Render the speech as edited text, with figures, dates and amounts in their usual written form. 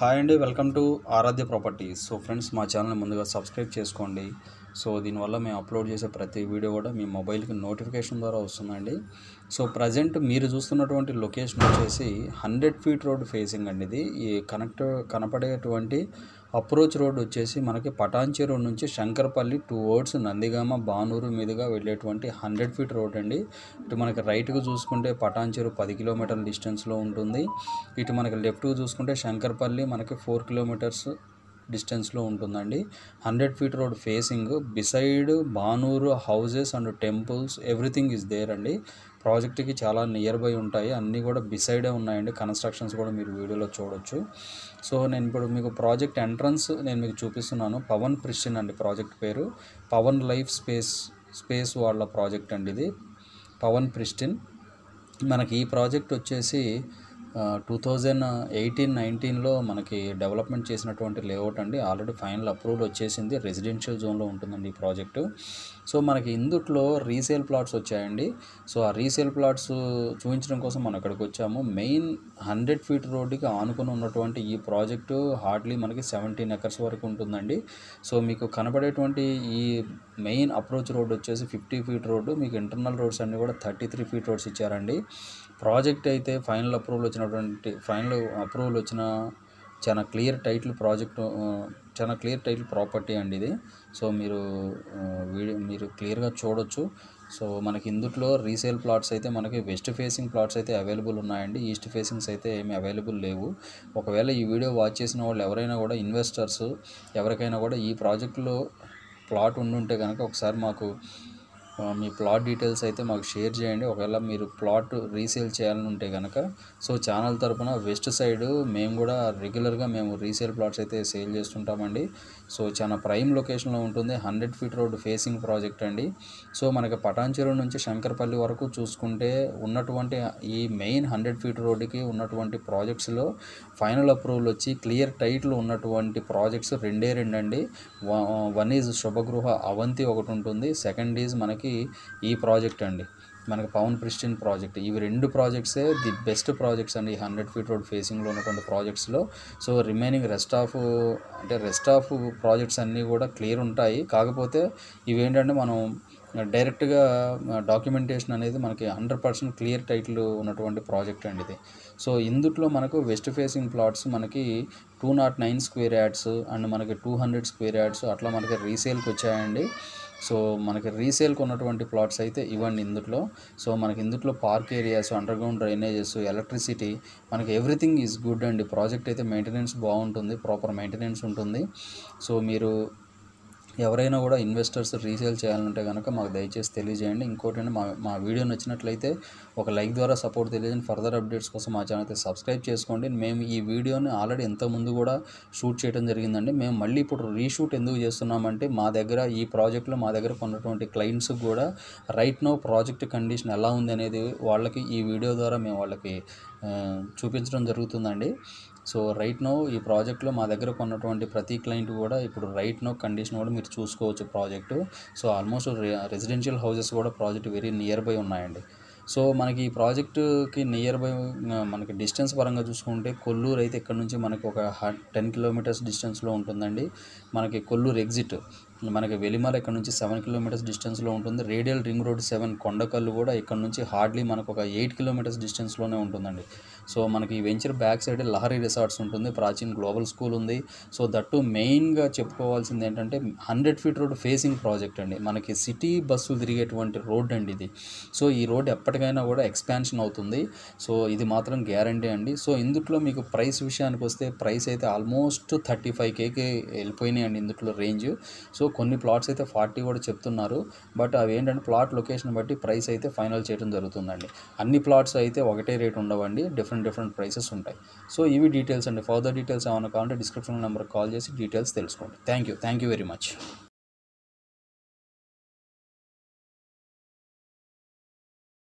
Hi అండి, welcome to Aaradhya properties. So friends, మా ఛానల్ని ముందుగా సబ్స్క్రైబ్ చేసుకోండి. సో దీనివల్ల మేము అప్లోడ్ చేసే ప్రతి వీడియో కూడా మీ మొబైల్కి నోటిఫికేషన్ ద్వారా వస్తుందండి. సో ప్రజెంట్ మీరు చూస్తున్నటువంటి లొకేషన్ వచ్చేసి 100 ఫీట్ రోడ్ ఫేసింగ్ అండి. ఇది ఈ కనపడేటువంటి అప్రోచ్ రోడ్ వచ్చేసి మనకి పటాన్చెరు నుంచి శంకరపల్లి టువర్డ్స్ నందిగామ బానూరు మీదుగా వెళ్ళేటువంటి 100 ఫీట్ రోడ్ అండి. ఇటు మనకి రైట్కు చూసుకుంటే పటాన్చెరు 10 కిలోమీటర్ల డిస్టెన్స్లో ఉంటుంది. ఇటు మనకి లెఫ్ట్కు చూసుకుంటే శంకరపల్లి మనకి 4 కిలోమీటర్స్ డిస్టెన్స్లో ఉంటుందండి. 100 feet road facing beside Bhanur houses and temples everything is there అండి. ప్రాజెక్ట్కి చాలా నియర్ బై ఉంటాయి, అన్నీ కూడా బిసైడే ఉన్నాయండి. కన్స్ట్రక్షన్స్ కూడా మీరు వీడియోలో చూడొచ్చు. సో నేను ఇప్పుడు మీకు ప్రాజెక్ట్ ఎంట్రన్స్ నేను మీకు చూపిస్తున్నాను. పవన్ ప్రిస్టిన్ అండి ప్రాజెక్ట్ పేరు. పవన్ లైఫ్ స్పేస్ వాళ్ళ ప్రాజెక్ట్ అండి ఇది, పవన్ ప్రిస్టిన్. మనకి ఈ ప్రాజెక్ట్ వచ్చేసి 2018-19లో మనకి డెవలప్మెంట్ చేసినటువంటి లేఅవుట్ అండి. ఆల్రెడీ ఫైనల్ అప్రూవల్ వచ్చేసింది. రెసిడెన్షియల్ జోన్లో ఉంటుందండి ఈ ప్రాజెక్టు. సో మనకి ఇందుట్లో రీసేల్ ప్లాట్స్ వచ్చాయండి. సో ఆ రీసేల్ ప్లాట్స్ చూపించడం కోసం మనం ఇక్కడికి వచ్చాము. మెయిన్ 100 ఫీట్ రోడ్డుకి ఆనుకుని ఉన్నటువంటి ఈ ప్రాజెక్టు హార్డ్లీ మనకి 17 ఎకర్స్ వరకు ఉంటుందండి. సో మీకు కనబడేటువంటి ఈ మెయిన్ అప్రోచ్ రోడ్ వచ్చేసి 50 ఫీట్ రోడ్డు. మీకు ఇంటర్నల్ రోడ్స్ అన్నీ కూడా 33 ఫీట్ రోడ్స్ ఇచ్చారండి. ప్రాజెక్ట్ అయితే ఫైనల్ అప్రూవల్ వచ్చిన చాలా క్లియర్ టైటిల్ ప్రాజెక్టు, చాలా క్లియర్ టైటిల్ ప్రాపర్టీ అండి ఇది. సో మీరు క్లియర్గా చూడొచ్చు. సో మనకి ఇందుట్లో రీసేల్ ప్లాట్స్ అయితే మనకి వెస్ట్ ఫేసింగ్ ప్లాట్స్ అయితే అవైలబుల్ ఉన్నాయండి. ఈస్ట్ ఫేసింగ్స్ అయితే ఏమీ అవైలబుల్ లేవు. ఒకవేళ ఈ వీడియో వాచ్ చేసిన వాళ్ళు ఎవరైనా కూడా ఇన్వెస్టర్స్ ఎవరికైనా కూడా ఈ ప్రాజెక్టులో ప్లాట్ ఉండుంటే కనుక ఒకసారి మాకు మీ ప్లాట్ డీటెయిల్స్ అయితే మాకు షేర్ చేయండి. ఒకవేళ మీరు ప్లాట్ రీసేల్ చేయాలని ఉంటే కనుక. సో ఛానల్ తరపున వెస్ట్ సైడ్ మేము కూడా రెగ్యులర్గా రీసేల్ ప్లాట్స్ అయితే సేల్ చేస్తుంటామండి. సో చాలా ప్రైమ్ లొకేషన్లో ఉంటుంది. 100 ఫీట్ రోడ్ ఫేసింగ్ ప్రాజెక్ట్ అండి. సో మనకి పటాన్చెరు నుంచి శంకరపల్లి వరకు చూసుకుంటే ఉన్నటువంటి ఈ మెయిన్ 100 ఫీట్ రోడ్డుకి ఉన్నటువంటి ప్రాజెక్ట్స్లో ఫైనల్ అప్రూవల్ వచ్చి క్లియర్ టైటిల్ ఉన్నటువంటి ప్రాజెక్ట్స్ రెండే అండి. వన్ ఈజ్ శుభగృహ అవంతి ఒకటి ఉంటుంది. సెకండ్ ఈజ్ మనకి ఈ ప్రాజెక్ట్ అండి, మనకి పవన్ ప్రిస్టిన్ ప్రాజెక్ట్. ఇవి రెండు ప్రాజెక్ట్సే ది బెస్ట్ ప్రాజెక్ట్స్ అండి 100 ఫీట్ రోడ్ ఫేసింగ్లో ఉన్నటువంటి ప్రాజెక్ట్స్లో. So remaining rest of projects అన్నీ కూడా క్లియర్ ఉంటాయి. కాకపోతే ఇవేంటంటే మనం డైరెక్ట్గా డాక్యుమెంటేషన్ అనేది మనకి 100% క్లియర్ టైటిల్ ఉన్నటువంటి ప్రాజెక్ట్ అండి ఇది. సో ఇందుట్లో మనకు వెస్ట్ ఫేసింగ్ ప్లాట్స్ మనకి 209 స్క్వేర్ యార్డ్స్ అండ్ మనకి 200 స్క్వేర్ యార్డ్స్ అట్లా మనకి రీసేల్కి వచ్చాయండి. సో మనకి రీసేల్కి ఉన్నటువంటి ప్లాట్స్ అయితే ఇవ్వండి ఇందుట్లో. సో మనకి ఇందుట్లో park areas, underground drainages, electricity, మనకి ఎవ్రీథింగ్ ఈజ్ గుడ్ అండి. ప్రాజెక్ట్ అయితే మెయింటెనెన్స్ బాగుంటుంది, ప్రాపర్ మెయింటెనెన్స్ ఉంటుంది. సో మీరు ఎవరైనా కూడా ఇన్వెస్టర్స్ రీసేల్ చేయాలంటే కనుక మాకు దయచేసి తెలియజేయండి. ఇంకోటి అండి, మా వీడియో నచ్చినట్లయితే ఒక లైక్ ద్వారా సపోర్ట్ తెలియజేయండి. ఫర్దర్ అప్డేట్స్ కోసం మా ఛానల్ అయితే సబ్స్క్రైబ్ చేసుకోండి. మేము ఈ వీడియోని ఆల్రెడీ ఎంతోముందు కూడా షూట్ చేయడం జరిగిందండి. మేము మళ్ళీ ఇప్పుడు రీషూట్ ఎందుకు చేస్తున్నామంటే ఈ ప్రాజెక్ట్లో మా దగ్గర కొన్నటువంటి క్లయింట్స్ కూడా రైట్ నో ప్రాజెక్ట్ కండిషన్ ఎలా ఉంది అనేది వాళ్ళకి ఈ వీడియో ద్వారా మేము వాళ్ళకి చూపించడం జరుగుతుందండి. సో రైట్ నో ఈ ప్రాజెక్ట్లో మా దగ్గర కొన్నటువంటి ప్రతి క్లయింట్ కూడా ఇప్పుడు రైట్ నో కండిషన్ కూడా మీరు చూసుకోవచ్చు project. So almost residential houses కూడా ప్రాజెక్ట్ వెరీ నియర్ బై ఉన్నాయండి. సో మనకి ఈ ప్రాజెక్టుకి నియర్ బై మనకి డిస్టెన్స్ పరంగా చూసుకుంటే కొల్లూరు అయితే ఇక్కడ నుంచి మనకి ఒక 10 కిలోమీటర్స్ డిస్టెన్స్లో ఉంటుందండి. మనకి కొల్లూరు ఎగ్జిట్ మనకి వెలిమల ఇక్కడ నుంచి 7 కిలోమీటర్స్ డిస్టెన్స్లో ఉంటుంది. రేడియల్ రింగ్ రోడ్ 7 కొండకల్లు కూడా ఇక్కడ నుంచి హార్డ్లీ మనకు ఒక 8 కిలోమీటర్స్ డిస్టెన్స్లోనే ఉంటుందండి. సో మనకి ఈ venture back side Lahari resorts ఉంటుంది, ప్రాచీన్ గ్లోబల్ స్కూల్ ఉంది. సో దట్టు మెయిన్గా చెప్పుకోవాల్సింది ఏంటంటే 100 ఫీట్ రోడ్ ఫేసింగ్ ప్రాజెక్ట్ అండి. మనకి సిటీ బస్సులు తిరిగేటువంటి రోడ్ అండి ఇది. సో ఈ రోడ్ ఎప్పటికైనా కూడా ఎక్స్పాన్షన్ అవుతుంది. సో ఇది మాత్రం గ్యారంటీ అండి. సో ఇందుట్లో మీకు ప్రైస్ విషయానికి వస్తే ప్రైస్ అయితే ఆల్మోస్ట్ 35Kకి వెళ్ళిపోయినాయండి ఇందుట్లో రేంజ్. సో కొన్ని ప్లాట్స్ అయితే 40 కూడా చెప్తున్నారు. బట్ అవి ఏంటంటే ప్లాట్ లొకేషన్ బట్టి ప్రైస్ అయితే ఫైనల్ చేయడం జరుగుతుందండి. అన్ని ప్లాట్స్ అయితే ఒకటే రేట్ ఉండవండి, డిఫరెంట్ ప్రైసెస్ ఉంటాయి. సో ఇవి డీటెయిల్స్ అండి. ఫర్దర్ డీటెయిల్స్ ఏమైనా కావాలంటే డిస్క్రిప్షన్ నెంబర్కి కాల్ చేసి డీటెయిల్స్ తెలుసుకోండి. Thank you very much.